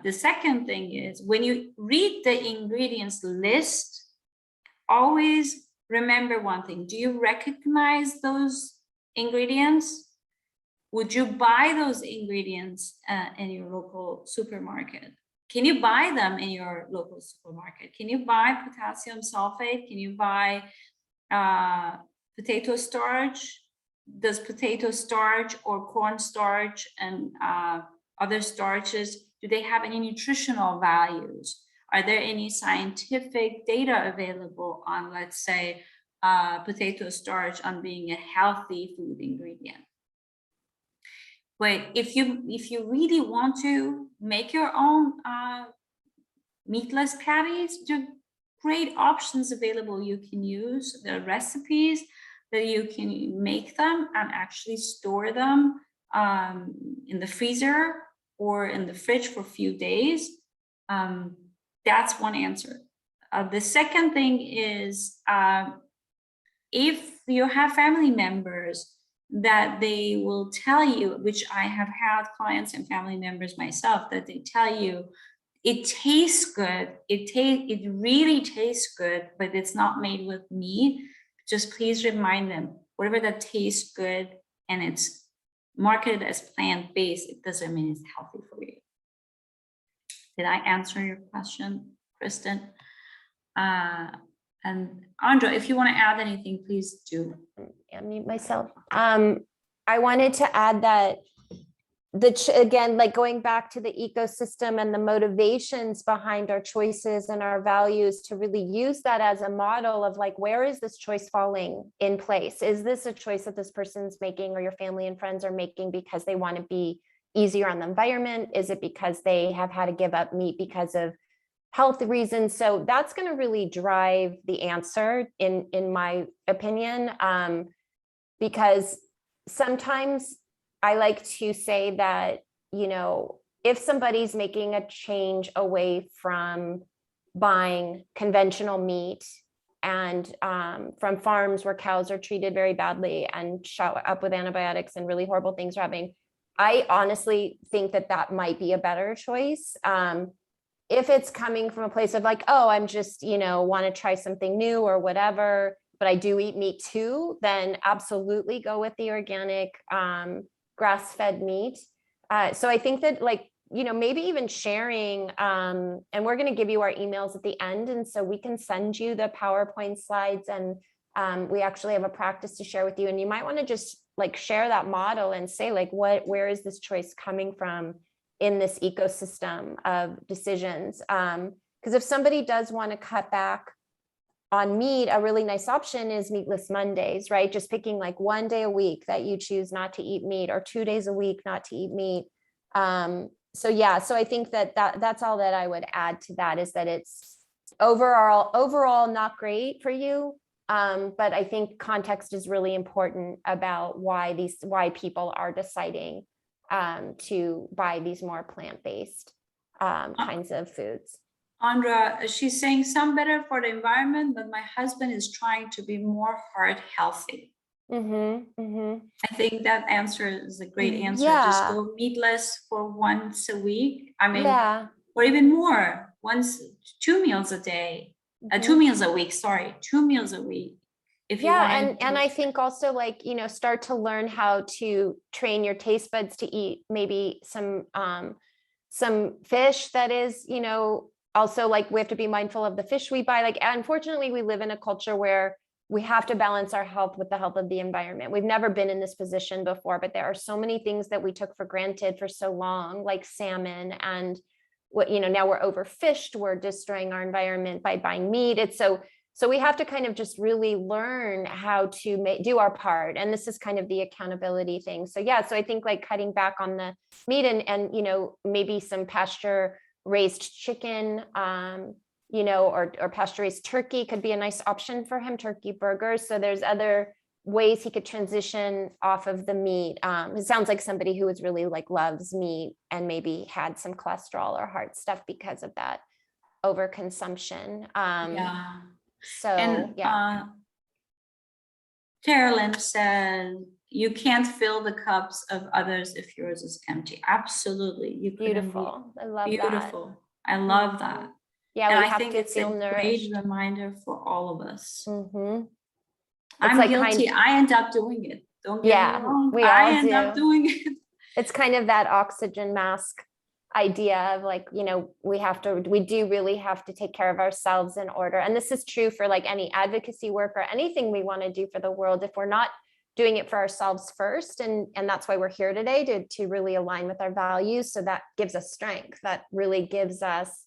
The second thing is, when you read the ingredients list, always remember one thing. Do you recognize those ingredients? Would you buy those ingredients in your local supermarket? Can you buy them in your local supermarket? Can you buy potassium sulfate? Can you buy potato starch? Does potato starch or corn starch and other starches, do they have any nutritional values? Are there any scientific data available on, let's say, potato starch on being a healthy food ingredient? But if you really want to make your own meatless patties, there are great options available. You can use the recipes that you can make them and actually store them in the freezer or in the fridge for a few days. That's one answer. The second thing is, if you have family members that they will tell you, which I have had clients and family members myself, that they tell you it tastes good, it really tastes good, but it's not made with meat. Just please remind them, whatever that tastes good and it's marketed as plant-based, it doesn't mean it's healthy for you. Did I answer your question, Kristen? And Andra, if you want to add anything, please do. Unmute myself. I wanted to add that again, like going back to the ecosystem and the motivations behind our choices and our values, to really use that as a model of like, where is this choice falling in place? Is this a choice that this person's making or your family and friends are making because they want to be easier on the environment? Is it because they have had to give up meat because of health reasons? So that's going to really drive the answer in my opinion, because sometimes I like to say that, if somebody's making a change away from buying conventional meat and from farms where cows are treated very badly and shot up with antibiotics and really horrible things are happening, I honestly think that might be a better choice. If it's coming from a place of like, oh, I'm just, want to try something new or whatever, but I do eat meat too, then absolutely go with the organic grass-fed meat. So I think that like maybe even sharing, and we're going to give you our emails at the end. And so we can send you the PowerPoint slides, and we actually have a practice to share with you. And you might want to just like share that model and say like, where is this choice coming from in this ecosystem of decisions? Because if somebody does want to cut back on meat, a really nice option is meatless Mondays, right? Just picking like one day a week that you choose not to eat meat, or 2 days a week not to eat meat. So yeah, so I think that's all that I would add to that, is that it's overall not great for you. But I think context is really important about why people are deciding to buy these more plant-based kinds of foods. Andra, she's saying some better for the environment, but my husband is trying to be more heart healthy. I think that answer is a great answer. Yeah. Just go meatless for once a week. I mean, Yeah. or even more, 2 meals a day, 2 meals a week, sorry, 2 meals a week. If you want and I think also like, start to learn how to train your taste buds to eat maybe some fish that is, also like we have to be mindful of the fish we buy. Like, unfortunately, we live in a culture where we have to balance our health with the health of the environment. We've never been in this position before, but there are so many things that we took for granted for so long, like salmon, and what, now we're overfished, we're destroying our environment by buying meat. It's so we have to kind of just really learn how to do our part. And this is kind of the accountability thing. So yeah, so I think like cutting back on the meat and maybe some pasture raised chicken, or pasture raised turkey could be a nice option for him, turkey burgers. So there's other ways he could transition off of the meat. It sounds like somebody who is really like loves meat and maybe had some cholesterol or heart stuff because of that overconsumption. yeah. So and yeah. Carolyn said, you can't fill the cups of others if yours is empty. Absolutely. You Beautiful. I love beautiful. that. I love that. Yeah, and we I have think to it's feel a nourished. great reminder for all of us. It's I'm like guilty. I end up doing it. Don't get me wrong. We I all end do. up doing it. It's kind of that oxygen mask idea of like, we do really have to take care of ourselves in order. And this is true for like any advocacy work or anything we want to do for the world. If we're not doing it for ourselves first, and that's why we're here today, to really align with our values. So that gives us strength. That really gives us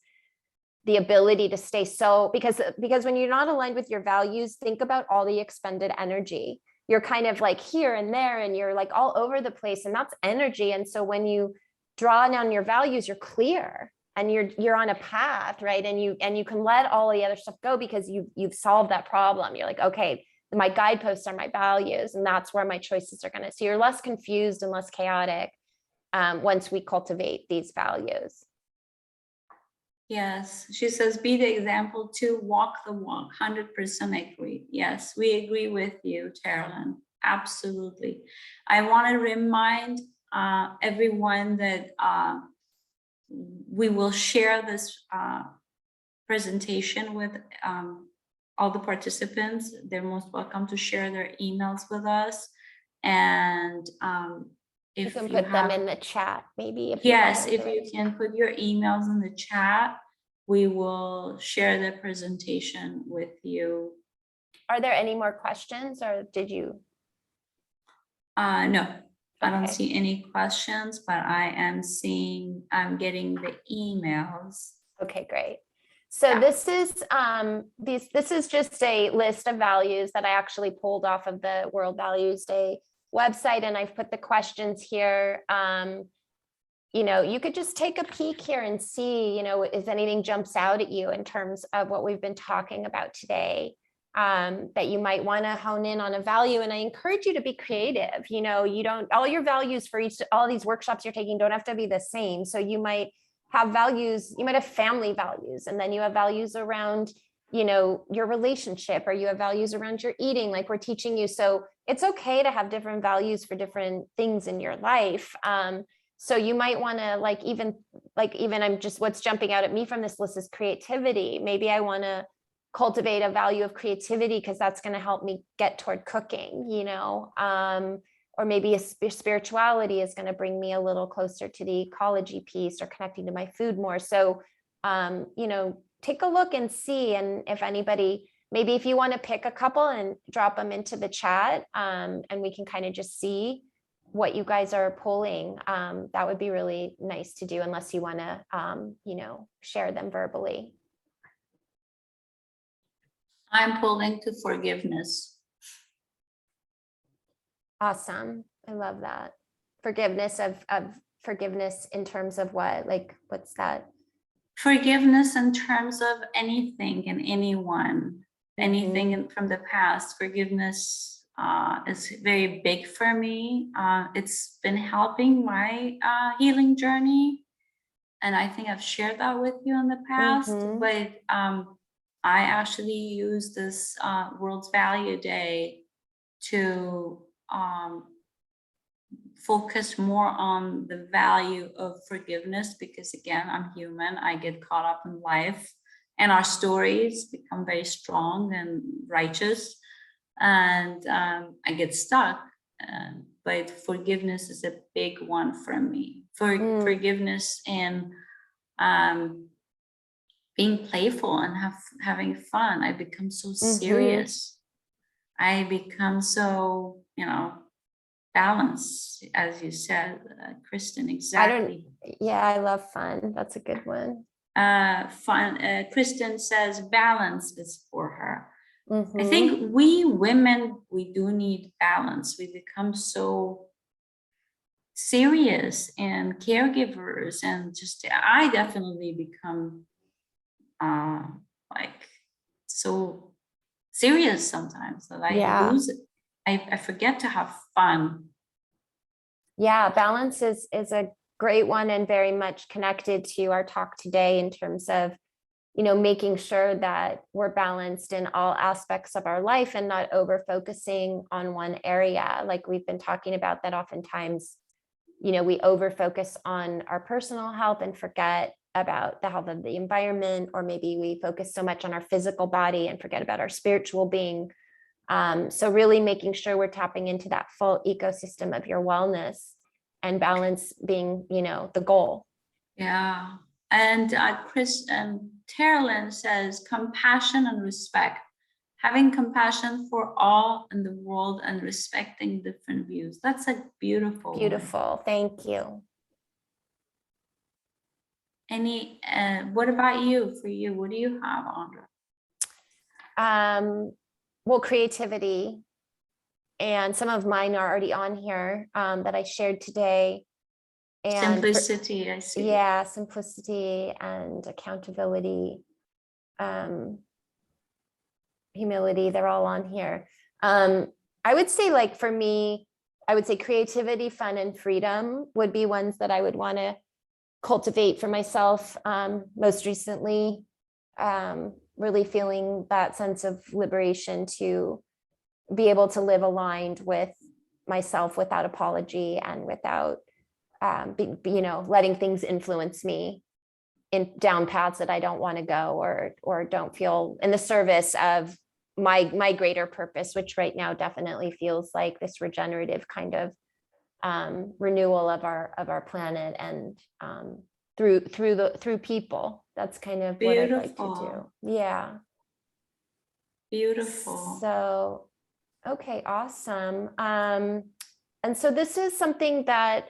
the ability to stay because when you're not aligned with your values, think about all the expended energy. You're kind of like here and there, and you're like all over the place, and that's energy. And so when you draw down your values, you're clear and you're on a path, right? And you can let all the other stuff go because you've solved that problem. You're like, okay, my guideposts are my values, and that's where my choices are going to. So you're less confused and less chaotic once we cultivate these values. Yes, she says, be the example to walk the walk. 100% agree. Yes, we agree with you, Carolyn. Absolutely. I want to remind everyone that we will share this presentation with all the participants. They're most welcome to share their emails with us. And if you can you put them in the chat, maybe. If you can put your emails in the chat, we will share the presentation with you. Are there any more questions, or did you? No, I don't see any questions, but I'm getting the emails. Okay, great. So this is just a list of values that I actually pulled off of the World Values Day website, and I've put the questions here. You could just take a peek here and see, if anything jumps out at you in terms of what we've been talking about today, that you might want to hone in on a value. And I encourage you to be creative. All your values for all these workshops you're taking don't have to be the same. So you might have values, you might have family values, and then you have values around, your relationship, or you have values around your eating, like we're teaching you. So it's okay to have different values for different things in your life. So you might want to even what's jumping out at me from this list is creativity. Maybe I want to cultivate a value of creativity because that's going to help me get toward cooking, or maybe spirituality is going to bring me a little closer to the ecology piece or connecting to my food more. So, you know, take a look and see. And if anybody, maybe if you want to pick a couple and drop them into the chat, and we can kind of just see what you guys are pulling, that would be really nice to do, unless you want to, you know, share them verbally. I'm pulling to forgiveness. Awesome. I love that. Forgiveness of forgiveness in terms of what, like, what's that? Forgiveness in terms of anything and anyone, anything from the past. Forgiveness is very big for me. It's been helping my healing journey. And I think I've shared that with you in the past, but I actually use this World's Value Day to focus more on the value of forgiveness, because again, I'm human. I get caught up in life and our stories become very strong and righteous, and I get stuck. But forgiveness is a big one for me. Forgiveness and being playful and having fun. I become so serious. I become so, you know, balanced, as you said, Kristen. Exactly. I love fun. That's a good one. Fun. Kristen says balance is for her. I think we women, we do need balance. We become so serious and caregivers, and just I definitely become like so serious sometimes that I lose it. I forget to have fun. Yeah, balance is a great one, and very much connected to our talk today in terms of, you know, making sure that we're balanced in all aspects of our life and not over focusing on one area. Like we've been talking about, that oftentimes, you know, we over focus on our personal health and forget about the health of the environment, or maybe we focus so much on our physical body and forget about our spiritual being. So really making sure we're tapping into that full ecosystem of your wellness, and balance being, you know, the goal. Yeah. And Chris and Terlin says compassion and respect. Having compassion for all in the world and respecting different views. That's a beautiful one. Thank you. What about you? For you, what do you have, Andra? Well, creativity, and some of mine are already on here, that I shared today. And simplicity, I see. Yeah, simplicity and accountability, humility, they're all on here. I would say, like, for me, I would say creativity, fun, and freedom would be ones that I would want to cultivate for myself. Most recently, really feeling that sense of liberation to be able to live aligned with myself without apology and without, you know, letting things influence me in down paths that I don't want to go, or don't feel in the service of my greater purpose, which right now definitely feels like this regenerative kind of renewal of our planet, and through people. That's kind of what I'd like to do. Yeah. Beautiful. So, okay, awesome. And so this is something that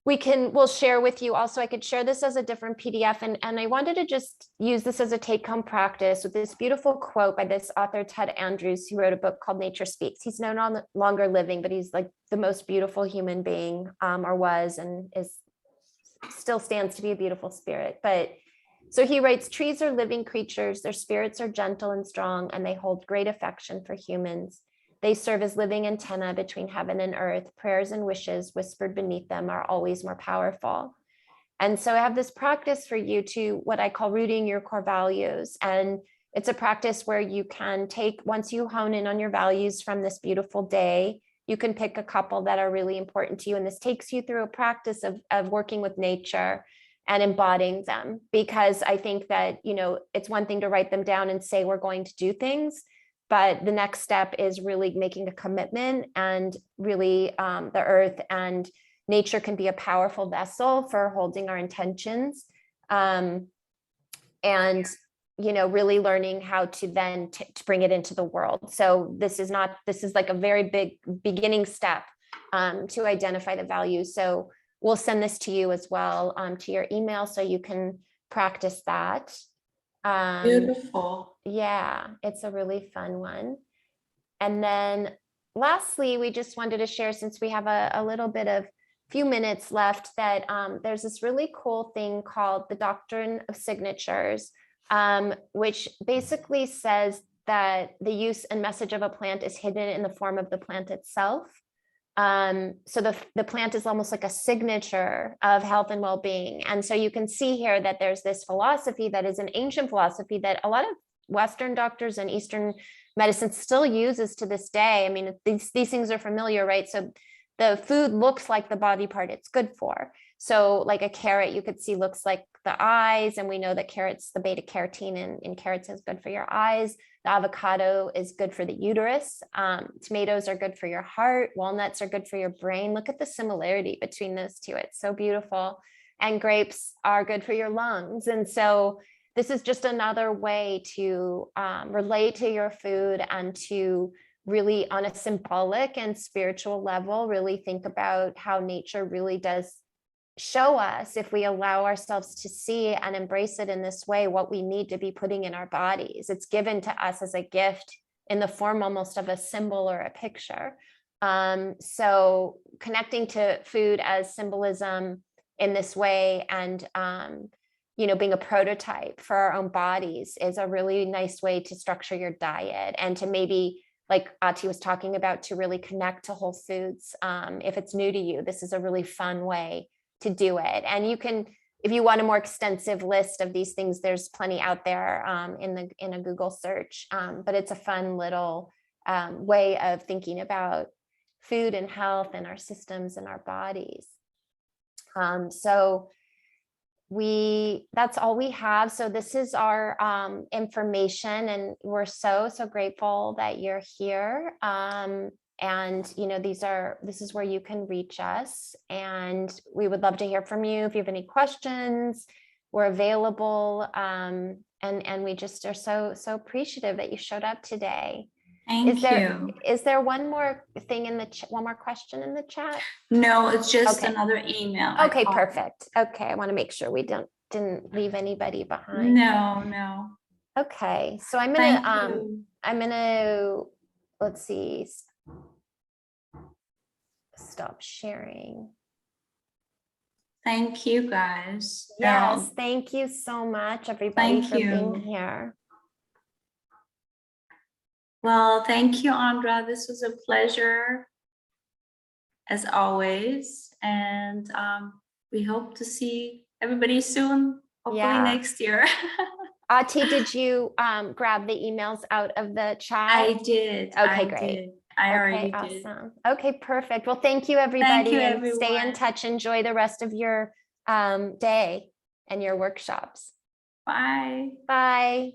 we'll share with you. Also, I could share this as a different PDF, and I wanted to just use this as a take-home practice with this beautiful quote by this author, Ted Andrews, who wrote a book called Nature Speaks. He's no longer living, but he's like the most beautiful human being, or was, and still stands to be a beautiful spirit. But so he writes, trees are living creatures, their spirits are gentle and strong, and they hold great affection for humans. They serve as living antenna between heaven and earth. Prayers and wishes whispered beneath them are always more powerful. And so I have this practice for you to what I call rooting your core values. And it's a practice where you can take, once you hone in on your values from this beautiful day, you can pick a couple that are really important to you. And this takes you through a practice of working with nature and embodying them. Because I think that, you know, it's one thing to write them down and say we're going to do things, But the next step is really making a commitment, and really the earth and nature can be a powerful vessel for holding our intentions. And really learning how to then to bring it into the world. So this is like a very big beginning step to identify the values. So we'll send this to you as well, to your email, so you can practice that. Beautiful. Yeah, it's a really fun one. And then lastly, we just wanted to share, since we have a little bit of few minutes left, that there's this really cool thing called the Doctrine of Signatures, which basically says that the use and message of a plant is hidden in the form of the plant itself. So the plant is almost like a signature of health and well-being. And so you can see here that there's this philosophy that is an ancient philosophy that a lot of Western doctors and Eastern medicine still uses to this day. I mean, these things are familiar, right? So the food looks like the body part it's good for. So like a carrot, you could see looks like the eyes, and we know that carrots, the beta carotene in carrots is good for your eyes. The avocado is good for the uterus. Tomatoes are good for your heart. Walnuts are good for your brain. Look at the similarity between those two. It's so beautiful. And grapes are good for your lungs. And so this is just another way to relate to your food, and to really, on a symbolic and spiritual level, really think about how nature really does show us, if we allow ourselves to see and embrace it in this way, what we need to be putting in our bodies. It's given to us as a gift in the form almost of a symbol or a picture. So connecting to food as symbolism in this way, and being a prototype for our own bodies, is a really nice way to structure your diet, and to maybe, like Ati was talking about, to really connect to whole foods. If it's new to you, this is a really fun way to do it. And you can, if you want a more extensive list of these things, there's plenty out there in a Google search. But it's a fun little way of thinking about food and health and our systems and our bodies. So that's all we have. So this is our information, and we're so grateful that you're here. And this is where you can reach us, and we would love to hear from you. If you have any questions, we're available. And we just are so appreciative that you showed up today. Thank you. Is there one more thing one more question in the chat? No, it's just Okay. another email. Okay, perfect. Okay, I want to make sure we didn't leave anybody behind. No. Okay, so I'm gonna let's see, stop sharing. Thank you, guys. Yes, thank you so much, everybody, for being here. Well, thank you, Andra. This was a pleasure, as always. And we hope to see everybody soon, hopefully next year. Ati, did you grab the emails out of the chat? I did. Okay, great. I already awesome. did. Okay, perfect. Well, thank you, everybody. Thank you, and everyone. Stay in touch. Enjoy the rest of your day and your workshops. Bye. Bye.